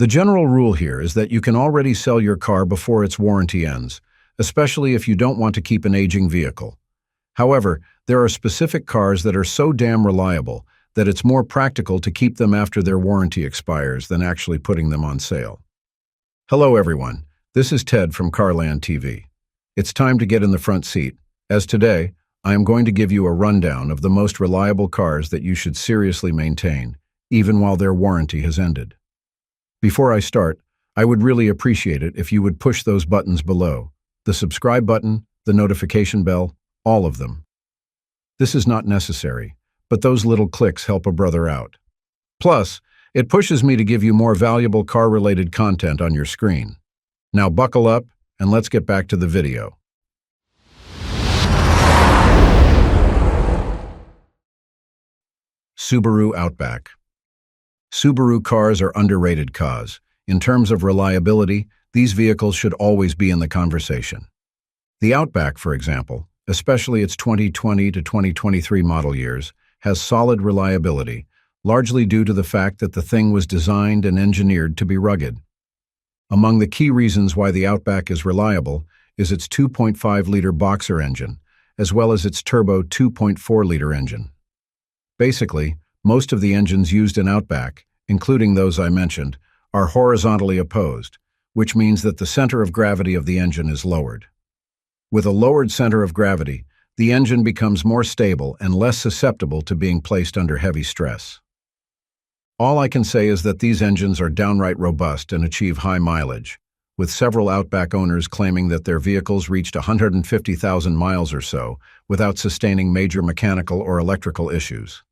The general rule here is that you can already sell your car before its warranty ends, especially if you don't want to keep an aging vehicle. However, there are specific cars that are so damn reliable that it's more practical to keep them after their warranty expires than actually putting them on sale. Hello everyone, this is Ted from CarlandTV. It's time to get in the front seat, as today, I am going to give you a rundown of the most reliable cars that you should seriously maintain, even while their warranty has ended. Before I start, I would really appreciate it if you would push those buttons below, the subscribe button, the notification bell, all of them. This is not necessary, but those little clicks help a brother out. Plus, it pushes me to give you more valuable car-related content on your screen. Now buckle up, and let's get back to the video. Subaru Outback. Subaru cars are underrated cars. In terms of reliability, these vehicles should always be in the conversation. The Outback, for example, especially its 2020 to 2023 model years, has solid reliability, largely due to the fact that the thing was designed and engineered to be rugged. Among the key reasons why the Outback is reliable is its 2.5-liter boxer engine, as well as its turbo 2.4-liter engine. Basically, most of the engines used in Outback, including those I mentioned, are horizontally opposed, which means that the center of gravity of the engine is lowered. With a lowered center of gravity, the engine becomes more stable and less susceptible to being placed under heavy stress. All I can say is that these engines are downright robust and achieve high mileage, with several Outback owners claiming that their vehicles reached 150,000 miles or so without sustaining major mechanical or electrical issues.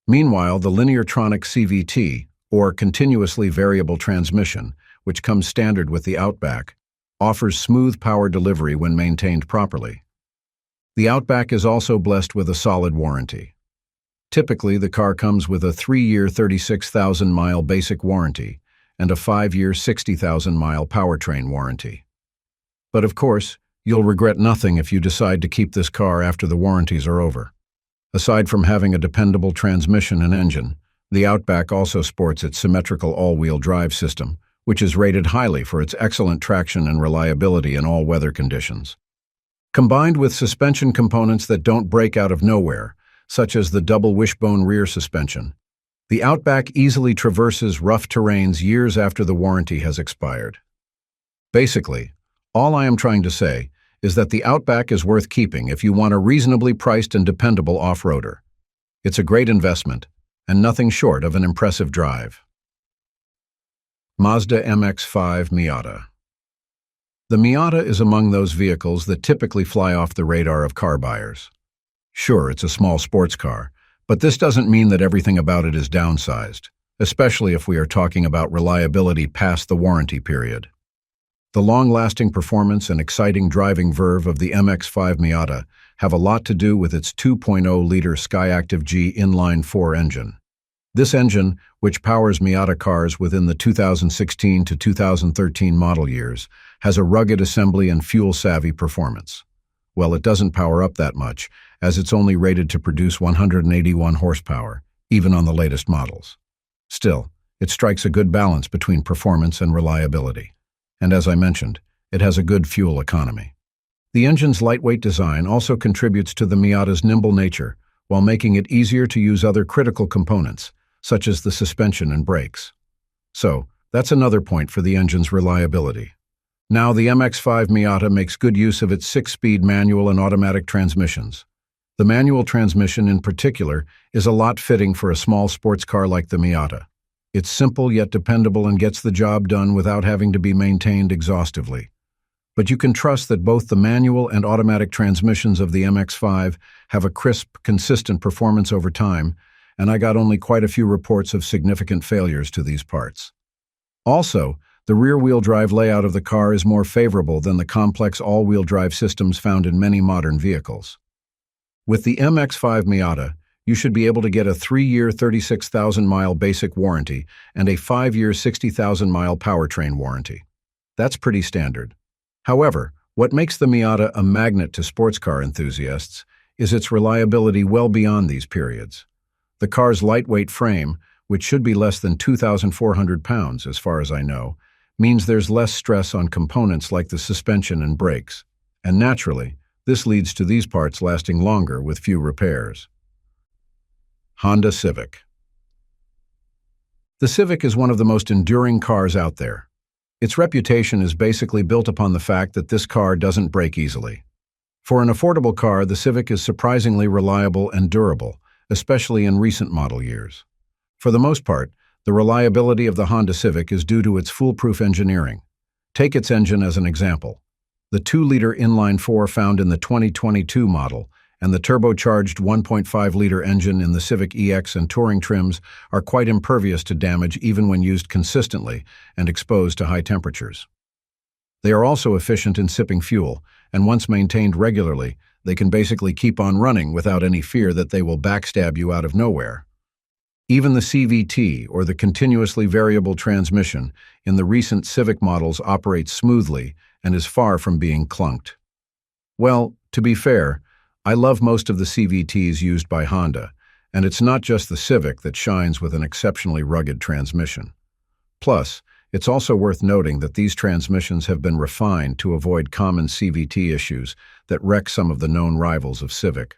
Meanwhile, the Lineartronic CVT, or continuously variable transmission, which comes standard with the Outback, offers smooth power delivery when maintained properly. The Outback is also blessed with a solid warranty. Typically, the car comes with a 3-year 36,000-mile basic warranty and a 5-year 60,000-mile powertrain warranty. But of course, you'll regret nothing if you decide to keep this car after the warranties are over. Aside from having a dependable transmission and engine, the Outback also sports its symmetrical all-wheel drive system, which is rated highly for its excellent traction and reliability in all weather conditions. Combined with suspension components that don't break out of nowhere, such as the double wishbone rear suspension, the Outback easily traverses rough terrains years after the warranty has expired. Basically, all I am trying to say is that the Outback is worth keeping if you want a reasonably priced and dependable off-roader. It's a great investment, and nothing short of an impressive drive. Mazda MX-5 Miata. The Miata is among those vehicles that typically fly off the radar of car buyers. Sure, it's a small sports car, but this doesn't mean that everything about it is downsized, especially if we are talking about reliability past the warranty period. The long-lasting performance and exciting driving verve of the MX-5 Miata have a lot to do with its 2.0-liter Skyactiv G inline-4 engine. This engine, which powers Miata cars within the 2016 to 2013 model years, has a rugged assembly and fuel-savvy performance. Well, it doesn't power up that much, as it's only rated to produce 181 horsepower, even on the latest models. Still, it strikes a good balance between performance and reliability. And as I mentioned, it has a good fuel economy. The engine's lightweight design also contributes to the Miata's nimble nature, while making it easier to use other critical components, such as the suspension and brakes. So, that's another point for the engine's reliability. Now, the MX-5 Miata makes good use of its 6-speed manual and automatic transmissions. The manual transmission, in particular, is a lot fitting for a small sports car like the Miata. It's simple yet dependable and gets the job done without having to be maintained exhaustively. But you can trust that both the manual and automatic transmissions of the MX-5 have a crisp, consistent performance over time, and I got only quite a few reports of significant failures to these parts. Also, the rear-wheel drive layout of the car is more favorable than the complex all-wheel drive systems found in many modern vehicles. With the MX-5 Miata, you should be able to get a 3-year 36,000-mile basic warranty and a 5-year 60,000-mile powertrain warranty. That's pretty standard. However, what makes the Miata a magnet to sports car enthusiasts is its reliability well beyond these periods. The car's lightweight frame, which should be less than 2,400 pounds as far as I know, means there's less stress on components like the suspension and brakes. And naturally, this leads to these parts lasting longer with few repairs. Honda Civic. The Civic is one of the most enduring cars out there. Its reputation is basically built upon the fact that this car doesn't break easily. For an affordable car, the Civic is surprisingly reliable and durable, especially in recent model years. For the most part, the reliability of the Honda Civic is due to its foolproof engineering. Take its engine as an example. The 2-liter inline-4 found in the 2022 model and the turbocharged 1.5-liter engine in the Civic EX and Touring trims are quite impervious to damage even when used consistently and exposed to high temperatures. They are also efficient in sipping fuel, and once maintained regularly, they can basically keep on running without any fear that they will backstab you out of nowhere. Even the CVT, or the continuously variable transmission, in the recent Civic models operates smoothly and is far from being clunked. Well, to be fair, I love most of the CVTs used by Honda, and it's not just the Civic that shines with an exceptionally rugged transmission. Plus, it's also worth noting that these transmissions have been refined to avoid common CVT issues that wreck some of the known rivals of Civic.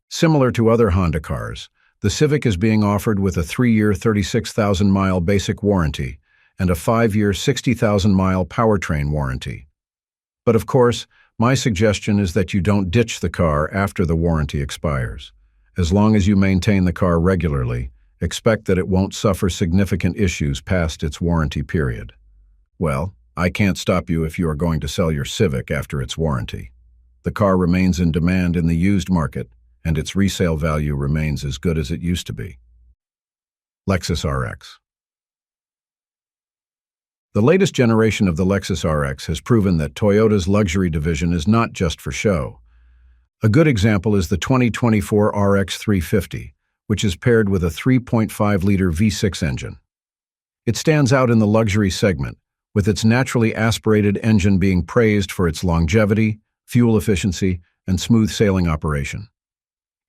Similar to other Honda cars, the Civic is being offered with a 3-year 36,000-mile basic warranty and a 5-year 60,000-mile powertrain warranty. But of course, my suggestion is that you don't ditch the car after the warranty expires. As long as you maintain the car regularly, expect that it won't suffer significant issues past its warranty period. Well, I can't stop you if you are going to sell your Civic after its warranty. The car remains in demand in the used market, and its resale value remains as good as it used to be. Lexus RX. The latest generation of the Lexus RX has proven that Toyota's luxury division is not just for show. A good example is the 2024 RX 350, which is paired with a 3.5-liter V6 engine. It stands out in the luxury segment, with its naturally aspirated engine being praised for its longevity, fuel efficiency, and smooth sailing operation.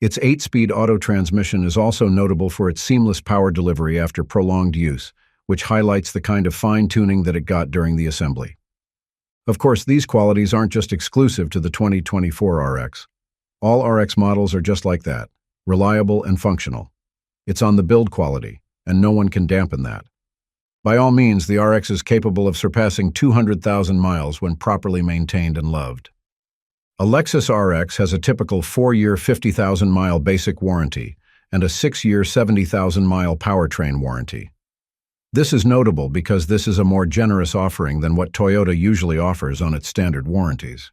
Its 8-speed auto transmission is also notable for its seamless power delivery after prolonged use, which highlights the kind of fine-tuning that it got during the assembly. Of course, these qualities aren't just exclusive to the 2024 RX. All RX models are just like that, reliable and functional. It's on the build quality, and no one can dampen that. By all means, the RX is capable of surpassing 200,000 miles when properly maintained and loved. A Lexus RX has a typical 4-year 50,000-mile basic warranty and a 6-year 70,000-mile powertrain warranty. This is notable because this is a more generous offering than what Toyota usually offers on its standard warranties.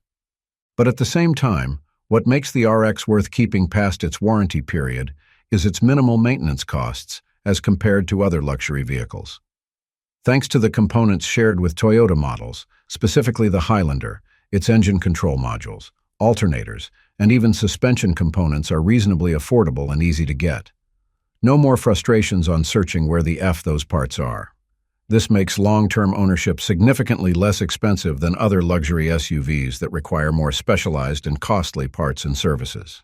But at the same time, what makes the RX worth keeping past its warranty period is its minimal maintenance costs as compared to other luxury vehicles. Thanks to the components shared with Toyota models, specifically the Highlander, its engine control modules, alternators, and even suspension components are reasonably affordable and easy to get. No more frustrations on searching where the F those parts are. This makes long-term ownership significantly less expensive than other luxury SUVs that require more specialized and costly parts and services.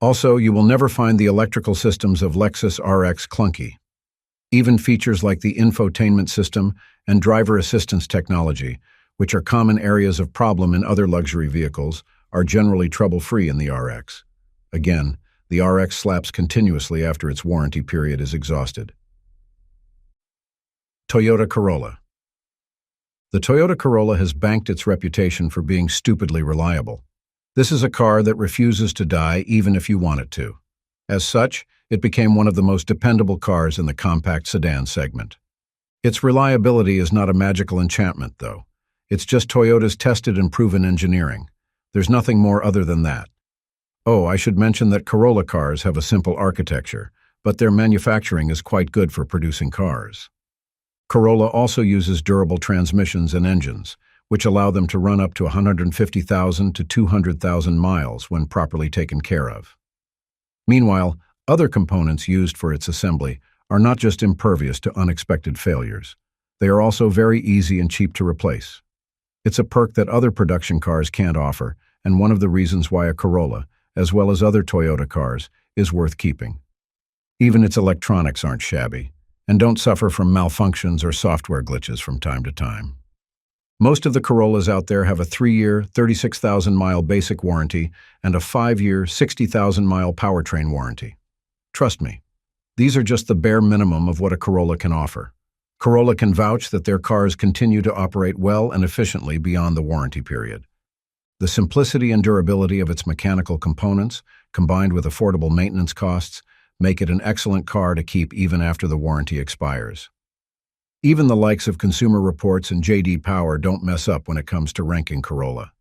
Also, you will never find the electrical systems of Lexus RX clunky. Even features like the infotainment system and driver assistance technology, which are common areas of problem in other luxury vehicles, are generally trouble-free in the RX. Again, the RX slaps continuously after its warranty period is exhausted. Toyota Corolla. The Toyota Corolla has banked its reputation for being stupidly reliable. This is a car that refuses to die even if you want it to. As such, it became one of the most dependable cars in the compact sedan segment. Its reliability is not a magical enchantment, though. It's just Toyota's tested and proven engineering. There's nothing more other than that. Oh, I should mention that Corolla cars have a simple architecture, but their manufacturing is quite good for producing cars. Corolla also uses durable transmissions and engines, which allow them to run up to 150,000 to 200,000 miles when properly taken care of. Meanwhile, other components used for its assembly are not just impervious to unexpected failures. They are also very easy and cheap to replace. It's a perk that other production cars can't offer, and one of the reasons why a Corolla, as well as other Toyota cars, is worth keeping. Even its electronics aren't shabby, and don't suffer from malfunctions or software glitches from time to time. Most of the Corollas out there have a 3-year, 36,000-mile basic warranty and a 5-year, 60,000-mile powertrain warranty. Trust me, these are just the bare minimum of what a Corolla can offer. Corolla can vouch that their cars continue to operate well and efficiently beyond the warranty period. The simplicity and durability of its mechanical components, combined with affordable maintenance costs, make it an excellent car to keep even after the warranty expires. Even the likes of Consumer Reports and J.D. Power don't mess up when it comes to ranking Corolla.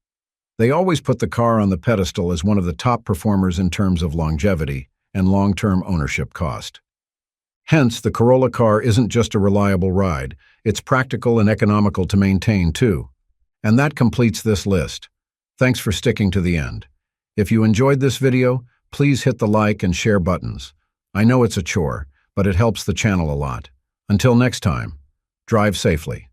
They always put the car on the pedestal as one of the top performers in terms of longevity and long-term ownership cost. Hence, the Corolla car isn't just a reliable ride, it's practical and economical to maintain too. And that completes this list. Thanks for sticking to the end. If you enjoyed this video, please hit the like and share buttons. I know it's a chore, but it helps the channel a lot. Until next time, drive safely.